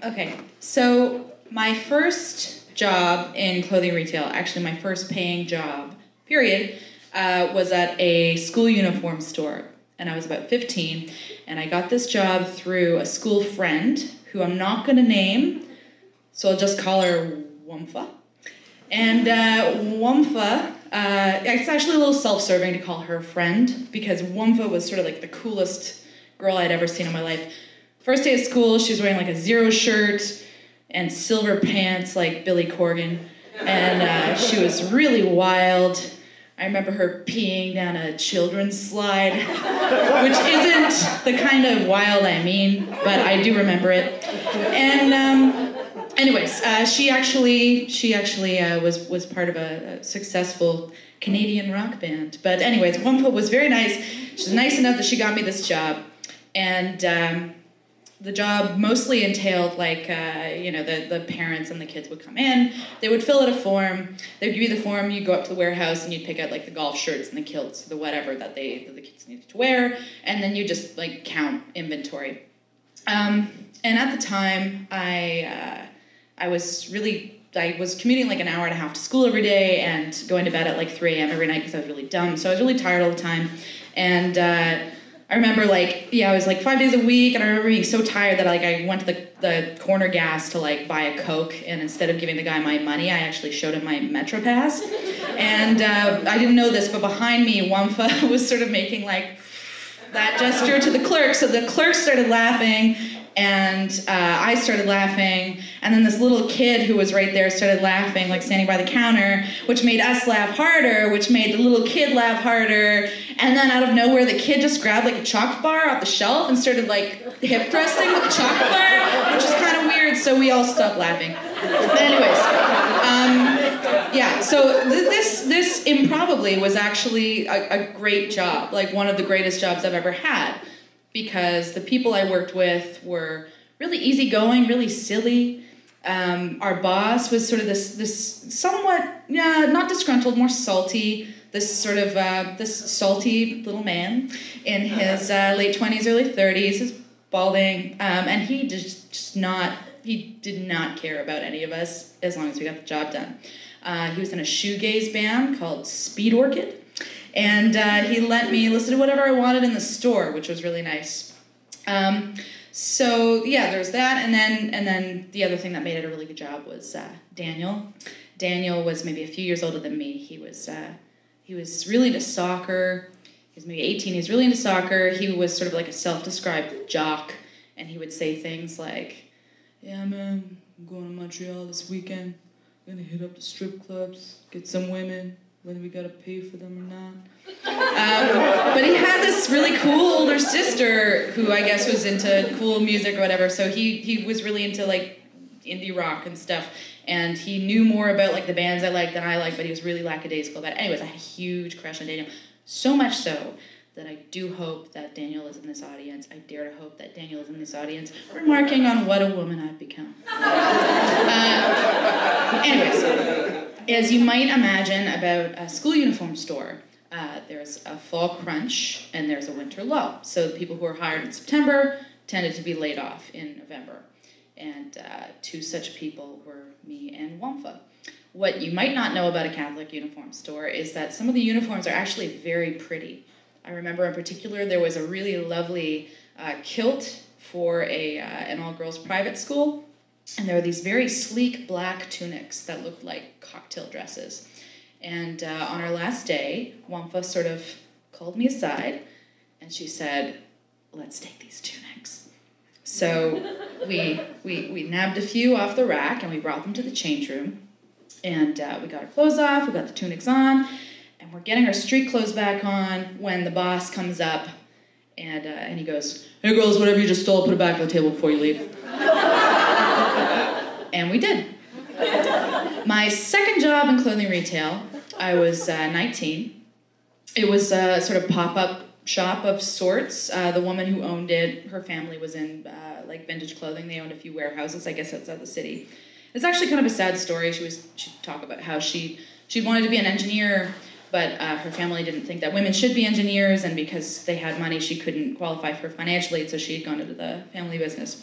Okay, so my first job in clothing retail, actually my first paying job, period, was at a school uniform store. And I was about 15, and I got this job through a school friend who I'm not going to name, so I'll just call her Wumfa. And Wumfa, it's actually a little self-serving to call her friend, because Wumfa was sort of like the coolest girl I'd ever seen in my life. First day of school, she was wearing like a Zero shirt and silver pants like Billy Corgan, and she was really wild. I remember her peeing down a children's slide, which isn't the kind of wild I mean, but I do remember it. And anyways, she actually was part of a successful Canadian rock band. But anyways, Wumpa was very nice. She was nice enough that she got me this job, and the job mostly entailed, like, the parents and the kids would come in, they would fill out a form, they'd give you the form, you'd go up to the warehouse and you'd pick out, like, the golf shirts and the kilts, the whatever that the kids needed to wear, and then you just, like, count inventory. And at the time, I was commuting like an hour and a half to school every day and going to bed at like 3 a.m. every night because I was really dumb, so I was really tired all the time, and I remember, I was, 5 days a week, and I remember being so tired that, I went to the corner gas to, buy a Coke, and instead of giving the guy my money, I actually showed him my Metro Pass, and I didn't know this, but behind me, Wumfa was sort of making, that gesture to the clerk, so the clerk started laughing, and I started laughing, and then this little kid who was right there started laughing, standing by the counter, which made us laugh harder, which made the little kid laugh harder, and then out of nowhere, the kid just grabbed, a chocolate bar off the shelf and started, hip thrusting with the chocolate bar, which was kind of weird, so we all stopped laughing. But anyways, so this improbably was actually a great job, one of the greatest jobs I've ever had, because the people I worked with were really easygoing, really silly. Our boss was sort of this somewhat, not disgruntled, more salty, this salty little man in his late 20s, early 30s, he's balding, and he did not care about any of us as long as we got the job done. He was in a shoegaze band called Speed Orchid, and he let me listen to whatever I wanted in the store, which was really nice. So there was that, and then the other thing that made it a really good job was Daniel. Daniel was maybe a few years older than me. He was really into soccer. He was maybe 18. He was really into soccer. He was sort of like a self-described jock, and he would say things like, "Yeah, man, I'm going to Montreal this weekend. I'm gonna hit up the strip clubs, get some women, whether we gotta pay for them or not." But he had this really cool older sister who I guess was into cool music or whatever, so he was really into indie rock and stuff, and he knew more about the bands I liked than I liked, but he was really lackadaisical about it. Anyways, I had a huge crush on Daniel, so much so that I do hope that Daniel is in this audience. I dare to hope that Daniel is in this audience, remarking on what a woman I've become. Anyways, as you might imagine about a school uniform store, there's a fall crunch and there's a winter lull. So the people who are hired in September tended to be laid off in November. And two such people were me and Wumfa. What you might not know about a Catholic uniform store is that some of the uniforms are actually very pretty. I remember in particular there was a really lovely kilt for an all-girls private school, and there were these very sleek black tunics that looked like cocktail dresses. And on our last day, Wumfa sort of called me aside, and she said, "Let's take these tunics." So we nabbed a few off the rack, and we brought them to the change room, and we got our clothes off, we got the tunics on, and we're getting our street clothes back on when the boss comes up, and he goes, "Hey girls, whatever you just stole, put it back on the table before you leave." And we did. My second job in clothing retail, I was 19. It was a sort of pop-up shop of sorts. The woman who owned it, her family was in vintage clothing. They owned a few warehouses, I guess, outside the city. It's actually kind of a sad story. She'd talk about how she wanted to be an engineer, but her family didn't think that women should be engineers, and because they had money, she couldn't qualify for financial aid, so she had gone into the family business.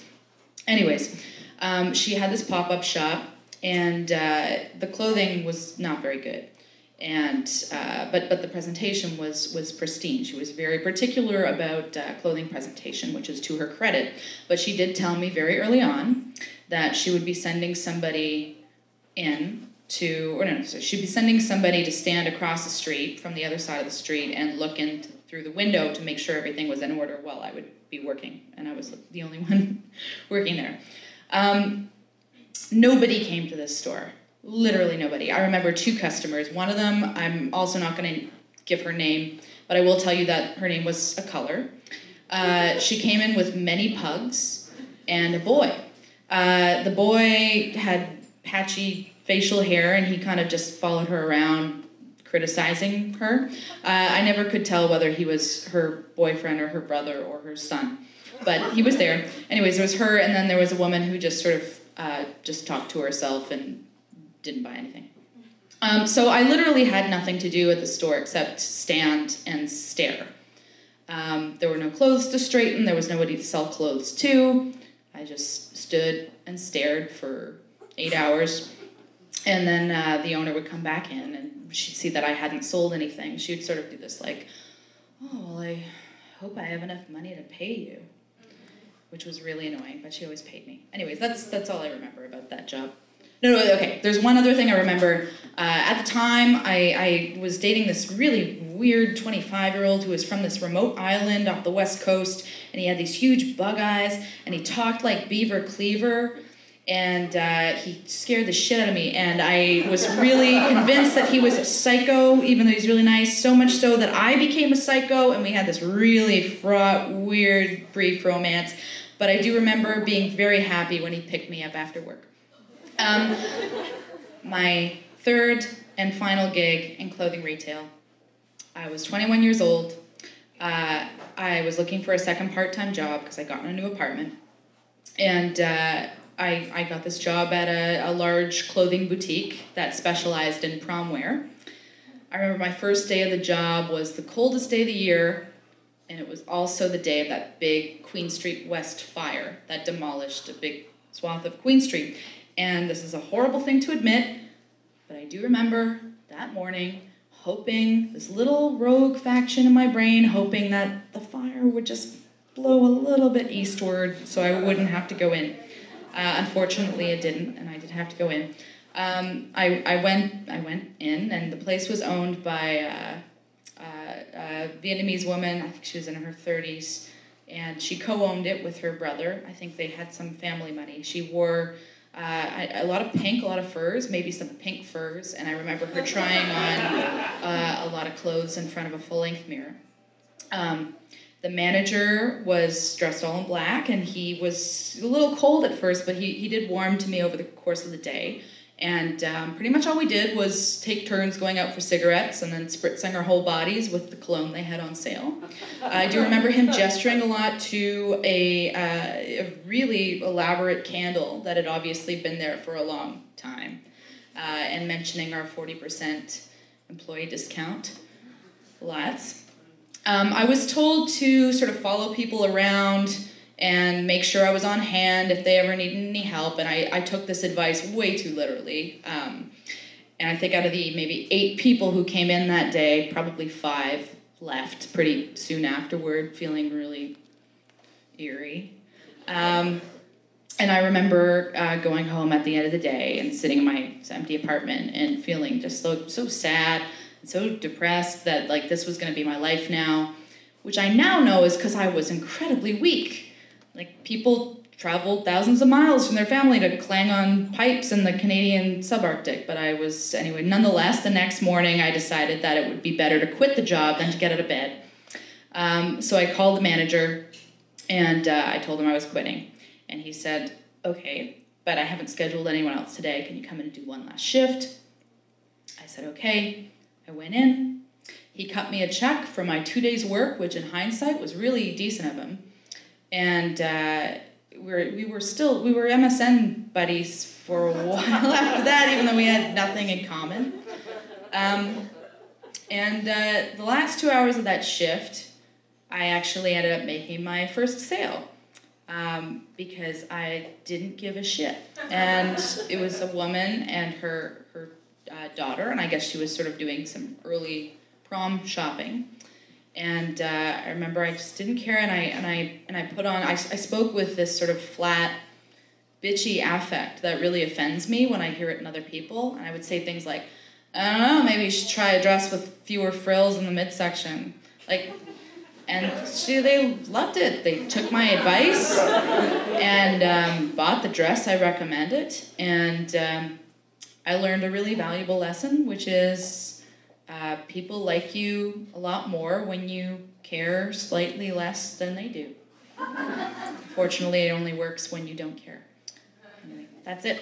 Anyways, She had this pop-up shop, and the clothing was not very good. And but the presentation was pristine. She was very particular about clothing presentation, which is to her credit. But she did tell me very early on that she would be sending somebody she'd be sending somebody to stand across the street from the other side of the street and look in through the window to make sure everything was in order while I would be working, and I was the only one working there. Nobody came to this store. Literally nobody. I remember 2 customers. One of them, I'm also not going to give her name, but I will tell you that her name was a color. She came in with many pugs and a boy. The boy had patchy facial hair, and he kind of just followed her around, criticizing her. I never could tell whether he was her boyfriend or her brother or her son, but he was there. Anyways, there was her, and then there was a woman who just sort of just talked to herself and didn't buy anything. So I literally had nothing to do at the store except stand and stare. There were no clothes to straighten. There was nobody to sell clothes to. I just stood and stared for 8 hours. And then the owner would come back in, and she'd see that I hadn't sold anything. She would sort of do this like, oh, well, I hope I have enough money to pay you, which was really annoying, but she always paid me. Anyways, that's all I remember about that job. No, okay, there's one other thing I remember. At the time, I was dating this really weird 25-year-old who was from this remote island off the west coast, and he had these huge bug eyes, and he talked like Beaver Cleaver, and he scared the shit out of me, and I was really convinced that he was a psycho, even though he's really nice, so much so that I became a psycho, and we had this really fraught, weird, brief romance. But I do remember being very happy when he picked me up after work. My third and final gig in clothing retail. I was 21 years old. I was looking for a second part-time job because I got in a new apartment, and I got this job at a large clothing boutique that specialized in prom wear. I remember my first day of the job was the coldest day of the year, and it was also the day of that big Queen Street West fire that demolished a big swath of Queen Street. And this is a horrible thing to admit, but I do remember that morning hoping, this little rogue faction in my brain, hoping that the fire would just blow a little bit eastward so I wouldn't have to go in. Unfortunately, it didn't, and I did have to go in. I went in, and the place was owned by a Vietnamese woman. I think she was in her 30s, and she co-owned it with her brother. I think they had some family money. She wore a lot of pink, a lot of furs, maybe some pink furs, and I remember her trying on a lot of clothes in front of a full-length mirror. The manager was dressed all in black, and he was a little cold at first, but he did warm to me over the course of the day. And pretty much all we did was take turns going out for cigarettes and then spritzing our whole bodies with the cologne they had on sale. I do remember him gesturing a lot to a really elaborate candle that had obviously been there for a long time, and mentioning our 40% employee discount. Lots. I was told to sort of follow people around and make sure I was on hand if they ever needed any help, and I took this advice way too literally. And I think out of the maybe 8 people who came in that day, probably 5 left pretty soon afterward, feeling really eerie. And I remember going home at the end of the day and sitting in my empty apartment and feeling just so sad, so depressed that like this was going to be my life now, which I now know is because I was incredibly weak. Like people traveled thousands of miles from their family to clang on pipes in the Canadian subarctic, but I was, anyway, nonetheless, the next morning I decided that it would be better to quit the job than to get out of bed. So I called the manager and I told him I was quitting. And he said, okay, but I haven't scheduled anyone else today. Can you come in and do one last shift? I said, okay. I went in, he cut me a check for my 2 days' work, which in hindsight was really decent of him. And we were MSN buddies for a while after that, even though we had nothing in common. The last 2 hours of that shift, I actually ended up making my first sale. because I didn't give a shit. And it was a woman and her daughter, and I guess she was sort of doing some early prom shopping. And I remember I just didn't care, and I put on, I spoke with this sort of flat, bitchy affect that really offends me when I hear it in other people. And I would say things like, I don't know, maybe you should try a dress with fewer frills in the midsection. And they loved it. They took my advice and bought the dress I recommended. And I learned a really valuable lesson, which is people like you a lot more when you care slightly less than they do. Fortunately, it only works when you don't care. Anyway, that's it.